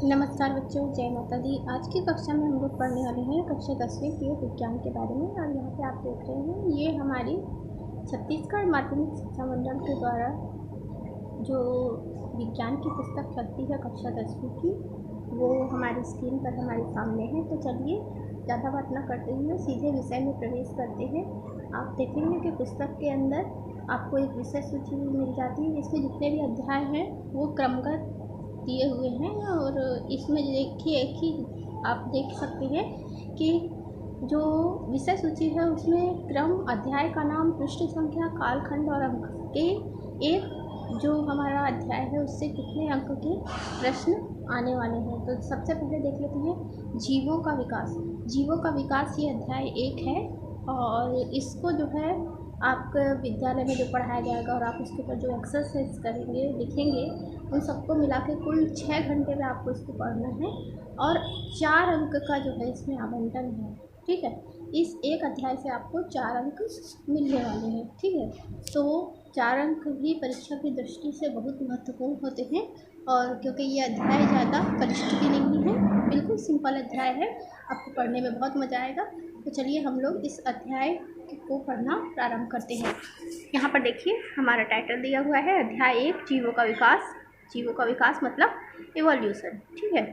नमस्कार बच्चों, जय माता दी। आज की कक्षा में हम लोग पढ़ने वाले हैं कक्षा 10वीं जीव विज्ञान के बारे में। और यहाँ पे आप देख रहे हैं ये हमारी छत्तीसगढ़ माध्यमिक शिक्षा मंडल के द्वारा जो विज्ञान की पुस्तक चलती है कक्षा 10वीं की, वो हमारी स्क्रीन पर हमारे सामने है। तो चलिए ज़्यादा बात ना करते हुए सीधे विषय में प्रवेश करते हैं। आप देखेंगे कि पुस्तक के अंदर आपको एक विषय सूची मिल जाती है जिसमें जितने भी अध्याय हैं वो क्रमगत दिए हुए हैं। और इसमें देखिए एक ही आप देख सकते हैं कि जो विषय सूची है उसमें क्रम, अध्याय का नाम, पृष्ठ संख्या, कालखंड और अंक के एक जो हमारा अध्याय है उससे कितने अंक के प्रश्न आने वाले हैं। तो सबसे पहले देख लेते हैं जीवों का विकास। जीवों का विकास ये अध्याय 1 है और इसको जो है आपके विद्यालय में जो पढ़ाया जाएगा और आप उसके ऊपर जो एक्सरसाइज करेंगे, लिखेंगे, उन सबको मिला के कुल 6 घंटे में आपको इसको पढ़ना है और 4 अंक का जो है इसमें आवंटन है। ठीक है, इस एक अध्याय से आपको 4 अंक मिलने वाले हैं। ठीक है, तो 4 अंक भी परीक्षा की दृष्टि से बहुत महत्वपूर्ण होते हैं। और क्योंकि ये अध्याय ज़्यादा कलिष्ठ भी नहीं है, बिल्कुल सिंपल अध्याय है, आपको पढ़ने में बहुत मज़ा आएगा। तो चलिए हम लोग इस अध्याय को पढ़ना प्रारंभ करते हैं। यहाँ पर देखिए हमारा टाइटल दिया हुआ है अध्याय 1 जीवों का विकास। जीवों का विकास मतलब इवोल्यूशन। ठीक है,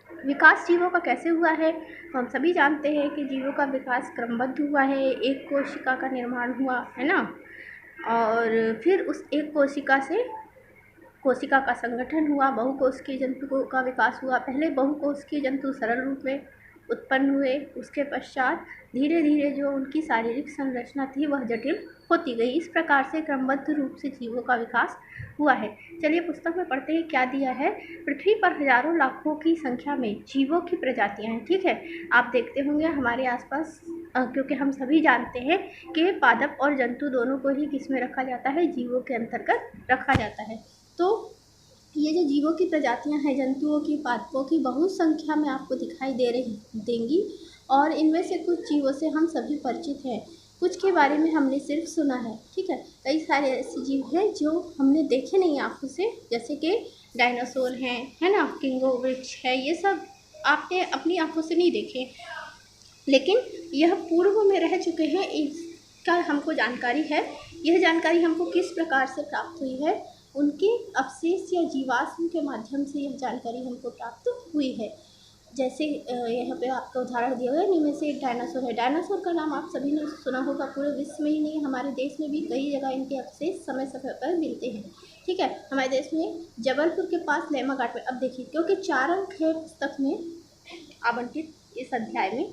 विकास जीवों का कैसे हुआ है तो हम सभी जानते हैं कि जीवों का विकास क्रमबद्ध हुआ है। एक कोशिका का निर्माण हुआ है ना, और फिर उस एक कोशिका से कोशिका का संगठन हुआ, बहुकोशिकीय जंतु का विकास हुआ। पहले बहुकोशिकीय जंतु सरल रूप में उत्पन्न हुए, उसके पश्चात धीरे धीरे जो उनकी शारीरिक संरचना थी वह जटिल होती गई। इस प्रकार से क्रमबद्ध रूप से जीवों का विकास हुआ है। चलिए पुस्तक में पढ़ते हैं क्या दिया है। पृथ्वी पर हजारों लाखों की संख्या में जीवों की प्रजातियां हैं। ठीक है, आप देखते होंगे हमारे आसपास, क्योंकि हम सभी जानते हैं कि पादप और जंतु दोनों को ही किस में रखा जाता है, जीवों के अंतर्गत रखा जाता है। तो ये जो जीवों की प्रजातियां हैं, जंतुओं की, पादपों की बहुत संख्या में आपको दिखाई देंगी। और इनमें से कुछ जीवों से हम सभी परिचित हैं, कुछ के बारे में हमने सिर्फ सुना है। ठीक है, कई सारे ऐसे जीव हैं जो हमने देखे नहीं आँखों से, जैसे कि डायनासोर हैं, है ना, किंगो वृक्ष है, ये सब आपने अपनी आँखों से नहीं देखे, लेकिन यह पूर्व में रह चुके हैं, इसका हमको जानकारी है। यह जानकारी हमको किस प्रकार से प्राप्त हुई है, उनके अवशेष या जीवाश्म के माध्यम से यह जानकारी हमको प्राप्त हुई है। जैसे यहाँ पे आपका उदाहरण दिया गया है, इनमें से एक डायनासोर है। डायनासोर का नाम आप सभी ने सुना होगा, पूरे विश्व में ही नहीं, हमारे देश में भी कई जगह इनके अवशेष समय समय पर मिलते हैं। ठीक है, हमारे देश में जबलपुर के पास लेमा घाट में। अब देखिए, क्योंकि 4 अंक है पुस्तक में आवंटित इस अध्याय में,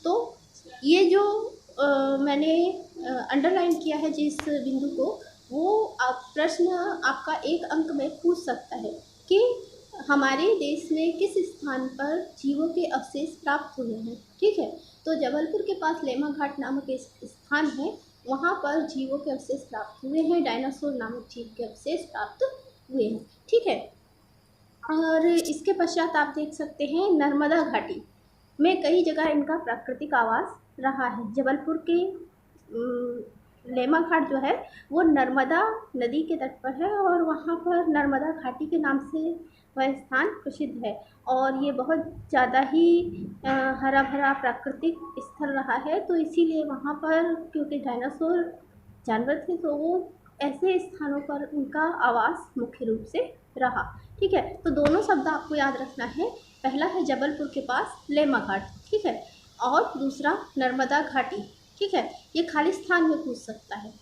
तो ये जो मैंने अंडरलाइन किया है जिस बिंदु को, वो प्रश्न आपका 1 अंक में पूछ सकता है कि हमारे देश में किस स्थान पर जीवों के अवशेष प्राप्त हुए हैं। ठीक है, तो जबलपुर के पास लेमा घाट नामक एक स्थान है, वहाँ पर जीवों के अवशेष प्राप्त हुए हैं, डायनासोर नामक जीव के अवशेष प्राप्त हुए हैं। ठीक है, और इसके पश्चात आप देख सकते हैं नर्मदा घाटी में कई जगह इनका प्राकृतिक आवास रहा है। जबलपुर के लेमा घाट जो है वो नर्मदा नदी के तट पर है और वहाँ पर नर्मदा घाटी के नाम से वह स्थान प्रसिद्ध है। और ये बहुत ज़्यादा ही हरा भरा प्राकृतिक स्थल रहा है, तो इसीलिए वहाँ पर, क्योंकि डायनासोर जानवर थे, तो वो ऐसे स्थानों पर उनका आवास मुख्य रूप से रहा। ठीक है, तो दोनों शब्द आपको याद रखना है। पहला है जबलपुर के पास लेमा घाट, ठीक है, और दूसरा नर्मदा घाटी। ठीक है, ये खालिस्तान में पूछ सकता है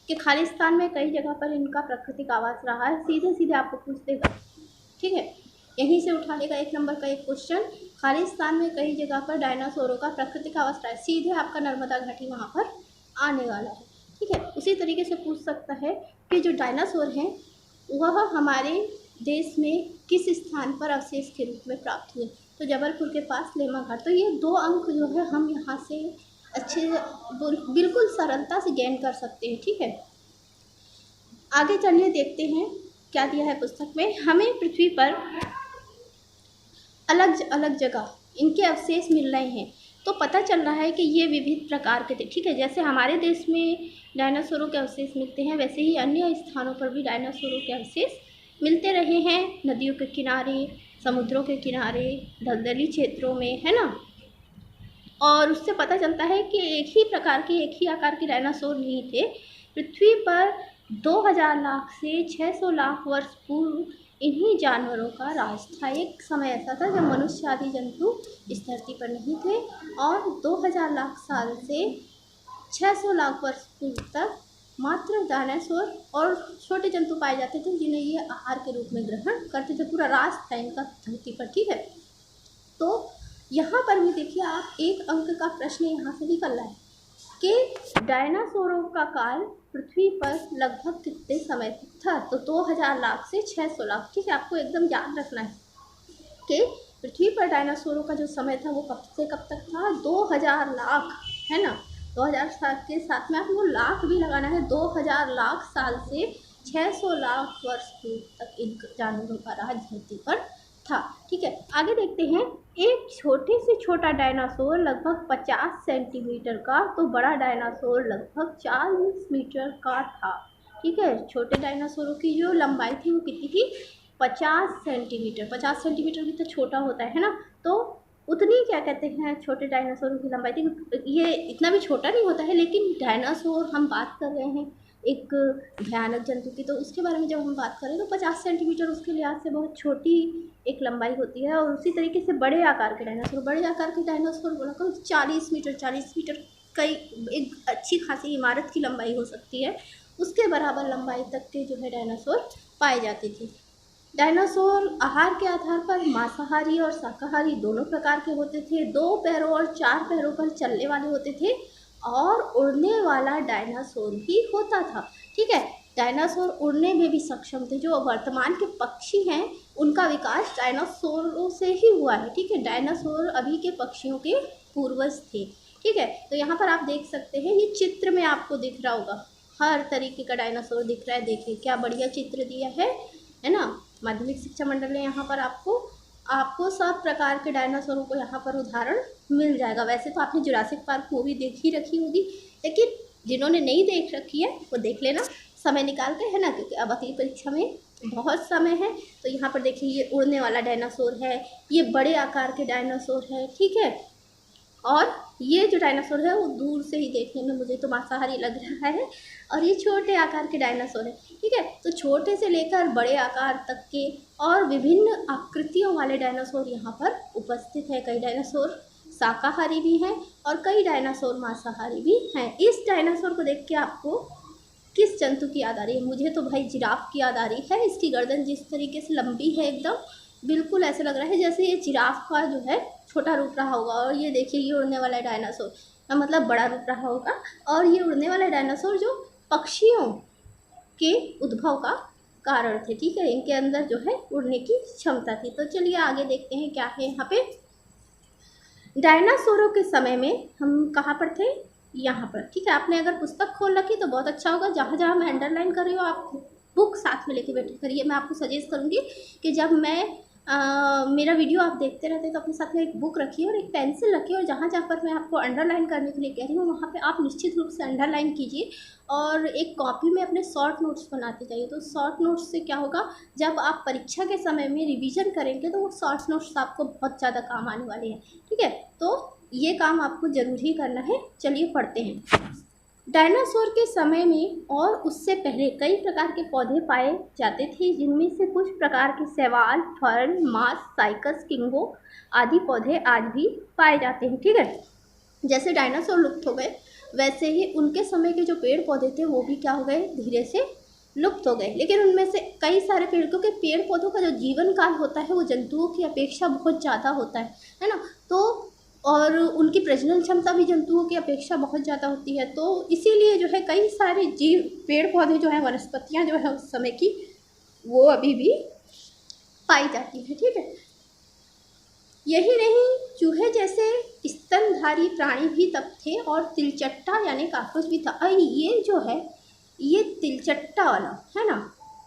कि खालिस्तान में कई जगह पर इनका प्राकृतिक आवास रहा है, सीधे सीधे आपको पूछ देगा। ठीक है, यहीं से उठा लेगा 1 नंबर का एक क्वेश्चन, खालिस्तान में कई जगह पर डायनासोरों का प्राकृतिक आवास रहा है, सीधे आपका नर्मदा घाटी वहाँ पर आने वाला है। ठीक है, उसी तरीके से पूछ सकता है कि जो डायनासोर हैं वह हमारे देश में किस स्थान पर अवशेष के रूप में प्राप्त हुए, तो जबलपुर के पास लेमा घाट। तो ये 2 अंक जो है हम यहाँ से अच्छे बिल्कुल सरलता से गेन कर सकते हैं। ठीक है, आगे चलिए देखते हैं क्या दिया है पुस्तक में। हमें पृथ्वी पर अलग अलग जगह इनके अवशेष मिल रहे हैं, तो पता चल रहा है कि ये विविध प्रकार के थे। ठीक है, जैसे हमारे देश में डायनासोरों के अवशेष मिलते हैं, वैसे ही अन्य स्थानों पर भी डायनासोरों के अवशेष मिलते रहे हैं नदियों के किनारे, समुद्रों के किनारे, दलदली क्षेत्रों में, है ना। और उससे पता चलता है कि एक ही प्रकार के, एक ही आकार के डायनासोर नहीं थे। पृथ्वी पर 2000 लाख से 600 लाख वर्ष पूर्व इन्हीं जानवरों का राज था। एक समय ऐसा था जब मनुष्य आदि जंतु इस धरती पर नहीं थे, और 2000 लाख साल से 600 लाख वर्ष पूर्व तक मात्र डायनासोर और छोटे जंतु पाए जाते थे, जिन्हें ये आहार के रूप में ग्रहण करते थे। पूरा राज था इनका धरती पर, ठीक है। तो यहाँ पर भी देखिए आप, एक अंक का प्रश्न यहाँ से निकल रहा है कि डायनासोरों का काल पृथ्वी पर लगभग कितने समय तक था। तो 2000 लाख से 600 लाख, ठीक है। आपको एकदम याद रखना है कि पृथ्वी पर डायनासोरों का जो समय था वो कब से कब तक था। 2000 लाख, है ना। 2000 साल के साथ में आपको लाख भी लगाना है। 2000 लाख साल से 600 लाख वर्ष पूर्व तक इन जानवरों का राज धरती पर था, ठीक है। आगे देखते हैं। एक छोटे से छोटा डायनासोर लगभग 50 सेंटीमीटर का, तो बड़ा डायनासोर लगभग 40 मीटर का था, ठीक है। छोटे डायनासोरों की जो लंबाई थी वो कितनी थी, 50 सेंटीमीटर। 50 सेंटीमीटर भी तो छोटा होता है ना। तो उतनी क्या कहते हैं छोटे डायनासोरों की लंबाई थी। ये इतना भी छोटा नहीं होता है, लेकिन डायनासोर हम बात कर रहे हैं एक भयानक जंतु की, तो उसके बारे में जब हम बात करें तो 50 सेंटीमीटर उसके लिहाज से बहुत छोटी एक लंबाई होती है। और उसी तरीके से बड़े आकार के डायनासोर बोला करो 40 मीटर, 40 मीटर कई एक अच्छी खासी इमारत की लंबाई हो सकती है, उसके बराबर लंबाई तक के जो है डायनासोर पाए जाते थे। डायनासोर आहार के आधार पर मांसाहारी और शाकाहारी दोनों प्रकार के होते थे। 2 पैरों और 4 पैरों पर चलने वाले होते थे, और उड़ने वाला डायनासोर भी होता था, ठीक है। डायनासोर उड़ने में भी सक्षम थे। जो वर्तमान के पक्षी हैं उनका विकास डायनासोरों से ही हुआ है, ठीक है। डायनासोर अभी के पक्षियों के पूर्वज थे, ठीक है। तो यहाँ पर आप देख सकते हैं, ये चित्र में आपको दिख रहा होगा, हर तरीके का डायनासोर दिख रहा है। देखिए क्या बढ़िया चित्र दिया है ना। माध्यमिक शिक्षा मंडल ने यहाँ पर आपको सब प्रकार के डायनासोरों को यहाँ पर उदाहरण मिल जाएगा। वैसे तो आपने जुरासिक पार्क मूवी देख ही रखी होगी, लेकिन जिन्होंने नहीं देख रखी है वो देख लेना समय निकाल के, है ना, क्योंकि अब अगली परीक्षा में बहुत समय है। तो यहाँ पर देखिए ये उड़ने वाला डायनासोर है, ये बड़े आकार के डायनासोर है, ठीक है। और ये जो डायनासोर है वो दूर से ही देखने में मुझे तो मांसाहारी लग रहा है, और ये छोटे आकार के डायनासोर है, ठीक है। तो छोटे से लेकर बड़े आकार तक के और विभिन्न आकृतियों वाले डायनासोर यहाँ पर उपस्थित है। कई डायनासोर शाकाहारी भी हैं और कई डायनासोर मांसाहारी भी हैं। इस डायनासोर को देख के आपको किस जंतु की याद आ रही है? मुझे तो भाई जिराफ की याद आ रही है। इसकी गर्दन जिस तरीके से लंबी है एकदम, बिल्कुल ऐसे लग रहा है जैसे ये जिराफ का जो है छोटा रूप रहा होगा। और ये देखिए ये उड़ने वाला डायनासोर मतलब बड़ा रूप रहा होगा। और ये उड़ने वाला डायनासोर जो पक्षियों के उद्भव का कारण थे, ठीक है। इनके अंदर जो है उड़ने की क्षमता थी। तो चलिए आगे देखते हैं क्या है यहाँ पे। डायनासोरों के समय में हम कहाँ पर थे, यहाँ पर, ठीक है। आपने अगर पुस्तक खोल रखी तो बहुत अच्छा होगा। जहाँ जहाँ मैं अंडरलाइन कर रही हूँ आप बुक साथ में लेके बैठे करिए। मैं आपको सजेस्ट करूँगी कि जब मैं मेरा वीडियो आप देखते रहते हैं तो अपने साथ में एक बुक रखिए और एक पेंसिल रखिए, और जहाँ जहाँ पर मैं आपको अंडरलाइन करने के लिए कह रही हूँ वहाँ पे आप निश्चित रूप से अंडरलाइन कीजिए। और एक कॉपी में अपने शॉर्ट नोट्स बनाते जाइए। तो शॉर्ट नोट्स से क्या होगा, जब आप परीक्षा के समय में रिवीजन करेंगे तो वो शॉर्ट नोट्स आपको बहुत ज़्यादा काम आने वाले हैं, ठीक है। तो ये काम आपको ज़रूर ही करना है। चलिए पढ़ते हैं। डायनासोर के समय में और उससे पहले कई प्रकार के पौधे पाए जाते थे, जिनमें से कुछ प्रकार के शैवाल, फर्न, मास, साइकस, किंगो आदि पौधे आज भी पाए जाते हैं, ठीक है। जैसे डायनासोर लुप्त हो गए, वैसे ही उनके समय के जो पेड़ पौधे थे वो भी क्या हो गए, धीरे से लुप्त हो गए। लेकिन उनमें से कई सारे पेड़, क्योंकि पेड़ पौधों का जो जीवन काल होता है वो जंतुओं की अपेक्षा बहुत ज़्यादा होता है ना। तो और उनकी प्रजनन क्षमता भी जंतुओं की अपेक्षा बहुत ज़्यादा होती है। तो इसीलिए जो है कई सारे जीव, पेड़ पौधे जो है, वनस्पतियाँ जो है उस समय की वो अभी भी पाई जाती है, ठीक है। यही नहीं, चूहे जैसे स्तनधारी प्राणी भी तब थे, और तिलचट्टा यानी काकरोच भी था। ये जो है ये तिलचट्टा वाला है ना,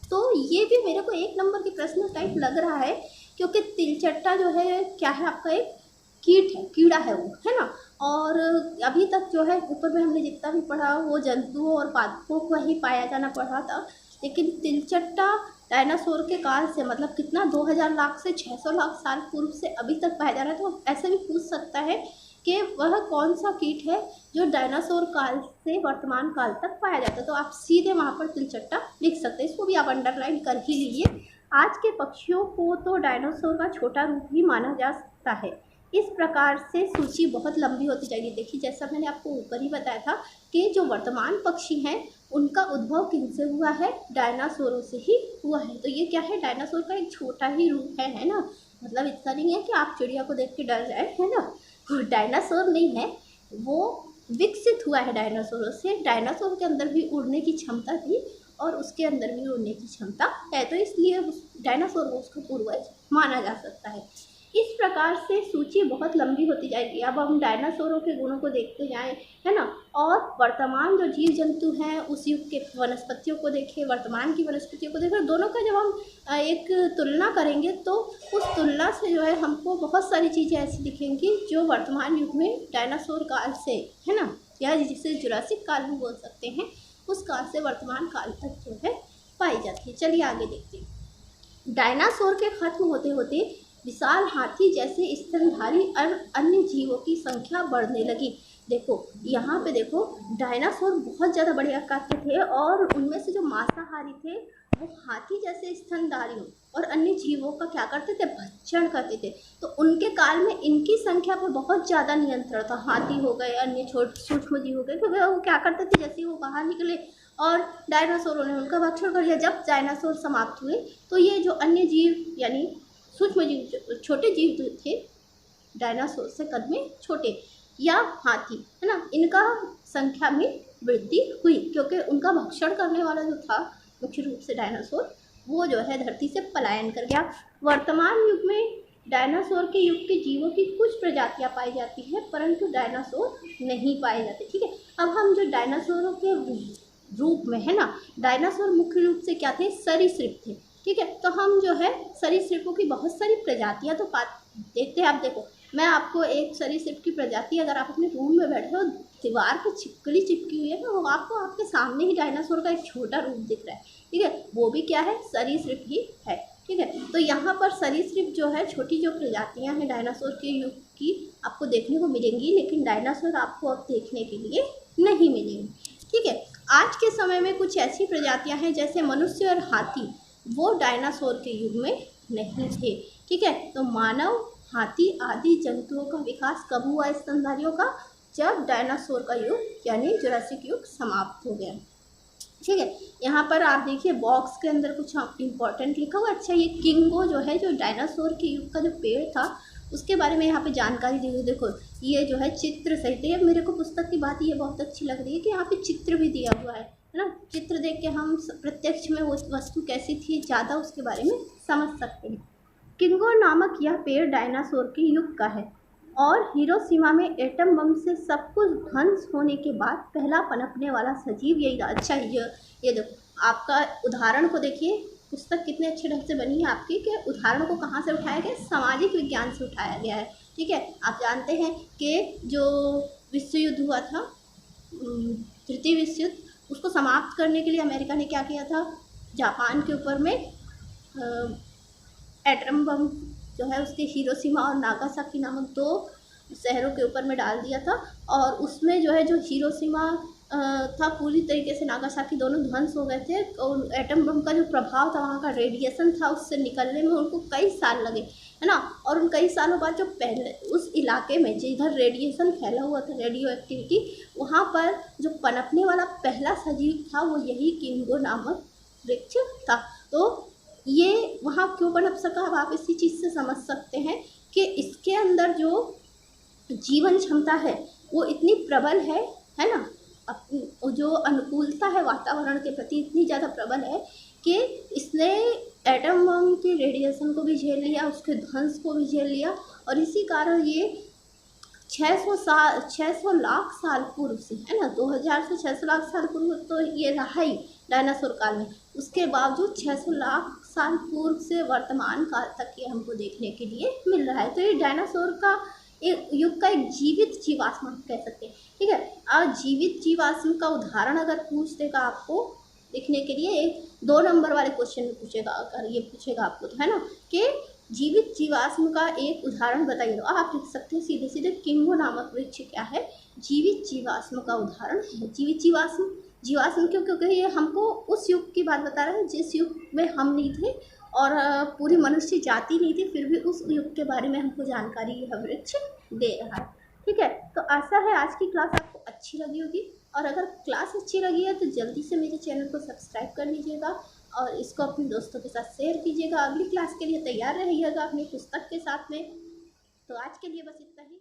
तो ये भी मेरे को एक नंबर के प्रश्न टाइप लग रहा है, क्योंकि तिलचट्टा जो है क्या है, आपका एक कीट है, कीड़ा है वो, है ना। और अभी तक जो है ऊपर में हमने जितना भी पढ़ा वो जंतुओं और पादपों को ही पाया जाना पड़ा था, लेकिन तिलचट्टा डायनासोर के काल से मतलब कितना 2000 लाख से 600 लाख साल पूर्व से अभी तक पाया जा रहा है। तो ऐसे भी पूछ सकता है कि वह कौन सा कीट है जो डायनासोर काल से वर्तमान काल तक पाया जाता है। तो आप सीधे वहाँ पर तिलचट्टा लिख सकते हैं, इसको भी आप अंडरलाइन कर ही लीजिए। आज के पक्षियों को तो डायनासोर का छोटा रूप ही माना जा सकता है। इस प्रकार से सूची बहुत लंबी होती जाएगी। देखिए, जैसा मैंने आपको ऊपर ही बताया था कि जो वर्तमान पक्षी हैं उनका उद्भव किनसे हुआ है, डायनासोरों से ही हुआ है। तो ये क्या है, डायनासोर का एक छोटा ही रूप है ना। मतलब इतना नहीं है कि आप चिड़िया को देख के डर जाए, है ना। वो डायनासोर नहीं है, वो विकसित हुआ है डायनासोरों से। डायनासोर के अंदर भी उड़ने की क्षमता थी और उसके अंदर भी उड़ने की क्षमता है, तो इसलिए उस डायनासोर को उसका पूर्वज माना जा सकता है। इस प्रकार से सूची बहुत लंबी होती जाएगी। अब हम डायनासोरों के गुणों को देखते जाएं, है ना, और वर्तमान जो जीव जंतु हैं उस युग के वनस्पतियों को देखें, वर्तमान की वनस्पतियों को देखें, दोनों का जब हम एक तुलना करेंगे तो उस तुलना से जो है हमको बहुत सारी चीज़ें ऐसी दिखेंगी जो वर्तमान युग में डायनासोर काल से, है ना, या जिसे जुरासिक काल भी बोल सकते हैं, उस काल से वर्तमान काल तक जो है पाई जाती है। चलिए आगे देखते हैं। डायनासोर के खत्म होते होते विशाल हाथी जैसे स्तनधारी और अन्य जीवों की संख्या बढ़ने लगी। देखो यहाँ पे देखो, डायनासोर बहुत ज़्यादा बड़े आकार के थे और उनमें से जो मांसाहारी थे वो हाथी जैसे स्तनधारियों और अन्य जीवों का क्या करते थे, भक्षण करते थे। तो उनके काल में इनकी संख्या पर बहुत ज़्यादा नियंत्रण था। हाथी हो गए, अन्य छोटे सूक्ष्म जीव हो गए, क्योंकि वो क्या करते थे, जैसे वो बाहर निकले और डायनासोरों ने उनका भक्षण कर लिया। जब डायनासोर समाप्त हुए तो ये जो अन्य जीव यानी सूक्ष्म जीव, छोटे जीव जो थे डायनासोर से कद में छोटे या हाथी, है ना, इनका संख्या में वृद्धि हुई क्योंकि उनका भक्षण करने वाला जो था मुख्य रूप से डायनासोर, वो जो है धरती से पलायन कर गया। वर्तमान युग में डायनासोर के युग के जीवों की कुछ प्रजातियां पाई जाती हैं, परंतु डायनासोर नहीं पाए जाते। ठीक है, अब हम जो डायनासोरों के रूप में, है ना, डायनासोर मुख्य रूप से क्या थे, सरीसृप थे। ठीक है, तो हम जो है सरीसृपों की बहुत सारी प्रजातियां तो देखते हैं। आप देखो, मैं आपको एक सरीसृप की प्रजाति, अगर आप अपने रूम में बैठे हो, दीवार पर छिपकली चिपकी हुई है ना, वो आपको आपके सामने ही डायनासोर का एक छोटा रूप दिख रहा है। ठीक है, वो भी क्या है, सरीसृप ही है। ठीक है, तो यहाँ पर सरीसृप जो है, छोटी जो प्रजातियाँ हैं डायनासोर के युग की आपको देखने को मिलेंगी, लेकिन डायनासोर आपको अब देखने के लिए नहीं मिलेंगी। ठीक है, आज के समय में कुछ ऐसी प्रजातियाँ हैं जैसे मनुष्य और हाथी, वो डायनासोर के युग में नहीं थे। ठीक है, तो मानव, हाथी आदि जंतुओं का विकास कब हुआ स्तनधारियों का, जब डायनासोर का युग यानी जुरासिक युग समाप्त हो गया। ठीक है, यहाँ पर आप देखिए बॉक्स के अंदर कुछ इम्पोर्टेंट लिखा हुआ। अच्छा, ये किंगो जो है, जो डायनासोर के युग का जो पेड़ था उसके बारे में यहाँ पे जानकारी दी हुई। देखो ये जो है चित्र सहित है। मेरे को पुस्तक की बात ये बहुत अच्छी लग रही है कि यहाँ पे चित्र भी दिया हुआ है ना। चित्र देख के हम प्रत्यक्ष में वो वस्तु कैसी थी ज़्यादा उसके बारे में समझ सकते हैं। किंगो नामक यह पेड़ डायनासोर के युग का है और हिरोशिमा में एटम बम से सब कुछ ध्वंस होने के बाद पहला पनपने वाला सजीव यही था। अच्छा, ये देखो आपका उदाहरण को देखिए, पुस्तक कितने अच्छे ढंग से बनी है आपकी कि उदाहरण को कहाँ से उठाया गया, सामाजिक विज्ञान से उठाया गया है। ठीक है, आप जानते हैं कि जो विश्व युद्ध हुआ था, तृतीय विश्व युद्ध, उसको समाप्त करने के लिए अमेरिका ने क्या किया था, जापान के ऊपर में एटम बम जो है उसके हिरोशिमा और नागासाकी नामक 2 शहरों के ऊपर में डाल दिया था। और उसमें जो है जो हिरोशिमा था पूरी तरीके से, नागासाकी दोनों ध्वंस हो गए थे। और एटम बम का जो प्रभाव था, वहाँ का रेडिएशन था, उससे निकलने में उनको कई साल लगे, है ना। और उन कई सालों बाद जो पहले उस इलाके में जिधर रेडिएशन फैला हुआ था, रेडियो एक्टिविटी, वहाँ पर जो पनपने वाला पहला सजीव था वो यही किंगो नामक वृक्ष था। तो ये वहाँ क्यों पनप सका, अब आप इसी चीज़ से समझ सकते हैं कि इसके अंदर जो जीवन क्षमता है वो इतनी प्रबल है ना, जो अनुकूलता है वातावरण के प्रति इतनी ज़्यादा प्रबल है कि इसने एटम बम के रेडिएशन को भी झेल लिया, उसके ध्वंस को भी झेल लिया। और इसी कारण ये 600 लाख साल पूर्व से, है ना, 2000 से 600 लाख साल पूर्व तो ये रहा ही डायनासोर काल में, उसके बावजूद 600 लाख साल पूर्व से वर्तमान काल तक ये हमको देखने के लिए मिल रहा है। तो ये डायनासोर का एक युग का एक जीवित जीवाश्म कह सकते हैं। ठीक है, और जीवित जीवाश्म का उदाहरण अगर पूछ देगा आपको लिखने के लिए 2 नंबर वाले क्वेश्चन में पूछेगा, अगर ये पूछेगा आपको तो, है ना, कि जीवित जीवाश्म का एक उदाहरण बताइए। तो आप लिख सकते हैं सीधे सीधे किंगो नामक वृक्ष क्या है, जीवित जीवाश्म का उदाहरण है। जीवित जीवाश्म, जीवाश्म क्यों, क्योंकि ये हमको उस युग की बात बता रहा है जिस युग में हम नहीं थे और पूरी मनुष्य जाति नहीं थी, फिर भी उस युग के बारे में हमको जानकारी यह वृक्ष दे रहा है। ठीक है, तो आशा है आज की क्लास आपको अच्छी लगी होगी, और अगर क्लास अच्छी लगी है तो जल्दी से मेरे चैनल को सब्सक्राइब कर लीजिएगा और इसको अपने दोस्तों के साथ शेयर कीजिएगा। अगली क्लास के लिए तैयार रहिएगा अपनी पुस्तक के साथ में। तो आज के लिए बस इतना ही।